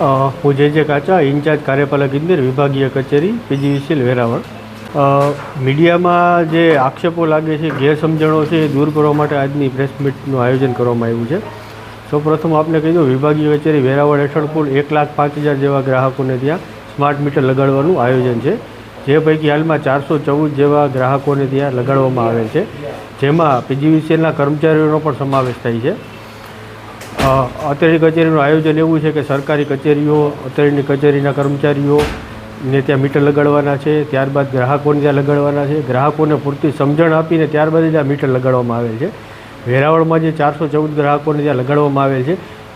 હું જે કાચા ઇન્ચાર્જ કાર્યપાલક ઇજનેર વિભાગીય કચેરી પીજીવીસીએલ વેરાવળ. મીડિયામાં જે આક્ષેપો લાગે છે, ગેરસમજણો છે, એ દૂર કરવા માટે આજની પ્રેસ મીટનું આયોજન કરવામાં આવ્યું છે. સૌપ્રથમ આપને કહી દઉં, વિભાગીય કચેરી વેરાવળ હેઠળ કુલ 1,05,000 જેવા ગ્રાહકોને ત્યાં સ્માર્ટ મીટર લગાડવાનું આયોજન છે. જે પૈકી હાલમાં 414 જેવા ગ્રાહકોને ત્યાં લગાડવામાં આવેલ છે, જેમાં પીજીવીસીએલના કર્મચારીઓનો પણ સમાવેશ થાય છે. અત્યારની કચેરીનું આયોજન એવું છે કે સરકારી કચેરીઓ, અત્યારની કચેરીના કર્મચારીઓને ત્યાં મીટર લગાડવાના છે, ત્યારબાદ ગ્રાહકોને ત્યાં લગાડવાના છે. ગ્રાહકોને પૂરતી સમજણ આપીને ત્યારબાદ ત્યાં મીટર લગાડવામાં આવેલ છે. વેરાવળમાં જે 414 ગ્રાહકોને ત્યાં લગાડવામાં આવેલ છે,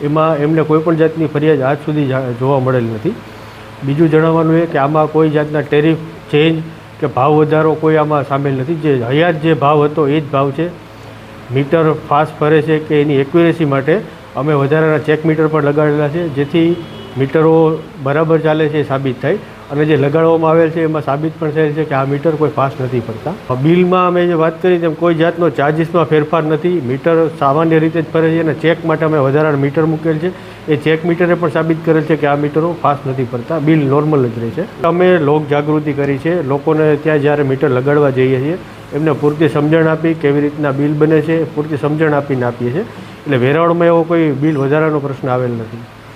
એમાં એમને કોઈપણ જાતની ફરિયાદ આજ સુધી જોવા મળેલ નથી. બીજું જણાવવાનું એ કે આમાં કોઈ જાતના ટેરિફ ચેન્જ કે ભાવ વધારો કોઈ આમાં સામેલ નથી. જે હયાત જે ભાવ હતો એ જ ભાવ છે. મીટર ફાસ્ટ ફરે છે કે એની એક્યુરેસી માટે અમે વધારાના ચેક મીટર પણ લગાડેલા છે, જેથી મીટરો બરાબર ચાલે છે એ સાબિત થાય. અને જે લગાડવામાં આવેલ છે એમાં સાબિત પણ થયેલ છે કે આ મીટર કોઈ ફાસ્ટ નથી પડતા. બિલમાં અમે જે વાત કરી તેમ કોઈ જાતનો ચાર્જિસમાં ફેરફાર નથી. મીટર સામાન્ય રીતે જ ફરે છે અને ચેક માટે અમે વધારાના મીટર મૂકેલ છે. એ ચેક મીટરે પણ સાબિત કરેલ છે કે આ મીટરો ફાસ્ટ નથી પડતા, બિલ નોર્મલ જ રહે છે. અમે લોક જાગૃતિ કરી છે. લોકોને ત્યાં જ્યારે મીટર લગાડવા જઈએ છીએ એમને પૂરતી સમજણ આપી કેવી રીતના બિલ બને છે, પૂરતી સમજણ આપીને આપીએ છીએ. એટલે વેરાવળમાં એવો કોઈ બિલ વધારાનો પ્રશ્ન આવેલ નથી.